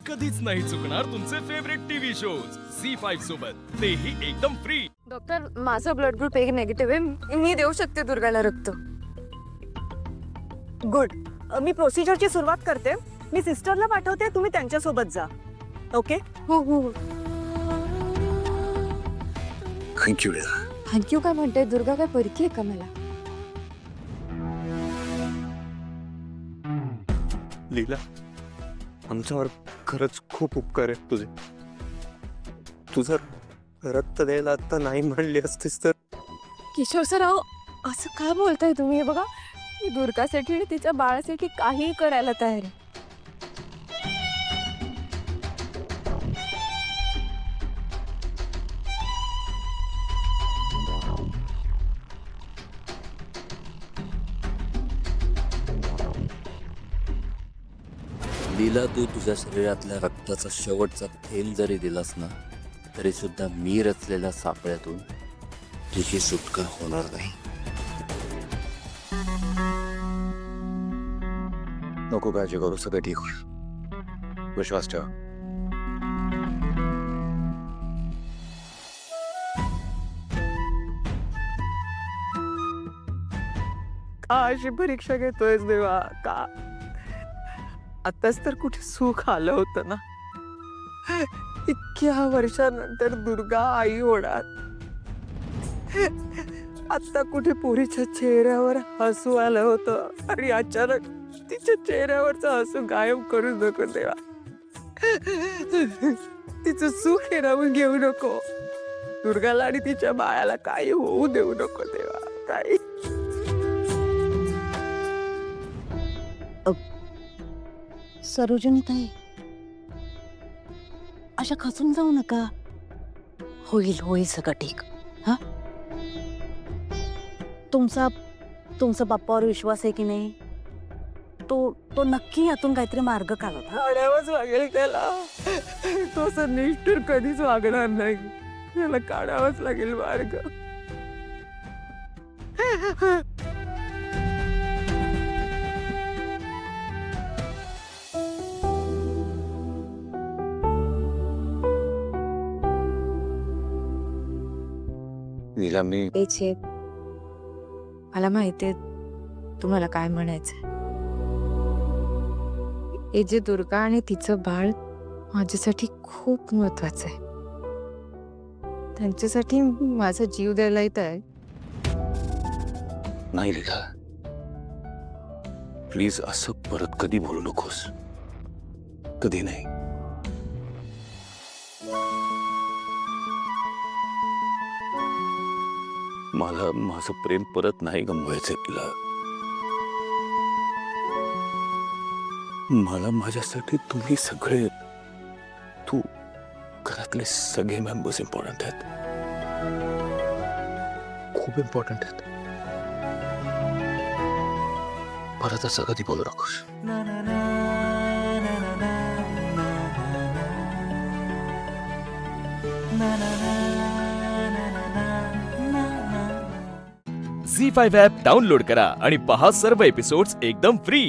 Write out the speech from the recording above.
कधीच नाही चुकणार तुमचे फेवरेट टीव्ही शोज झी5 सोबत, तेही एकदम फ्री. डॉक्टर, माझा ब्लड ग्रुप ए नेगेटिव्ह आहे. मी देऊ शकते दुर्गाला रक्त. गुड. मी प्रोसिजरची सुरुवात करते. मी सिस्टरला पाठवते, तुम्ही त्यांच्यासोबत जा. ओके? हो हो. थँक्यू. थँक्यू काय म्हणते? दुर्गा काय परकी आहे का मला? लीला, आमच्यावर खरंच खूप उपकार आहेत तुझे. तू जर रक्त द्यायला आता नाही म्हणली असतीस तर. किशोर सर, अहो असं काय बोलताय तुम्ही? हे बघा, मी दुर्गासाठी आणि तिच्या बाळासाठी काहीही करायला तयार आहे. लीला, तू तुझ्या शरीरातल्या रक्ताचा शेवटचा थेंब जरी दिलास ना, तरी सुद्धा मी रचलेल्या सापळ्यातून तुझी सुटका होणार नाही. नको काळजी करू, सगळं ठीक होईल. विश्वास ठेवा. का अशी परीक्षा घेतोयस देवा? का आताच तर कुठे सुख आलं होतं ना. इतक्या वर्षानंतर दुर्गा आई होणार. आता कुठे पोरीच्या चेहऱ्यावर हसू आलं होतं आणि अचानक तिच्या चेहऱ्यावरचं हसू गायब करू नको देवा. तिचं सुख हिरावून घेऊ नको. दुर्गाला आणि तिच्या बाळाला काही होऊ देऊ नको देवा. काही सरोजनीताई, अशा खचून जाऊ नका. होईल होईल सगळं ठीक. हा, तुमचा बाप्पावर विश्वास आहे की नाही? तो नक्की यातून काहीतरी मार्ग काढवतो. काढावंच लागेल त्याला. तो असं निष्ठुर कधीच वागणार नाही. त्याला काढावंच लागेल मार्ग. लीला, मी मला माहितीये तुम्हाला काय म्हणायचंय. हे जे दुर्गा आणि तिचं बाळ माझ्यासाठी खूप महत्वाचं आहे. त्यांच्यासाठी माझा जीव द्यायला येत आहे. नाही लीला, प्लीज असं परत कधी बोलू नकोस. कधी नाही. मला माझं प्रेम परत नाही गमवायचंय तुला. मला माझ्यासाठी तुम्ही सगळे, तू, घरातले सगळे मेंबर्स इम्पॉर्टंट आहेत. खूप इम्पॉर्टंट आहेत. परत असं कधी बोलू नकोस. झी5 ॲप डाउनलोड करा आणि पहा सर्व एपिसोड्स एकदम फ्री.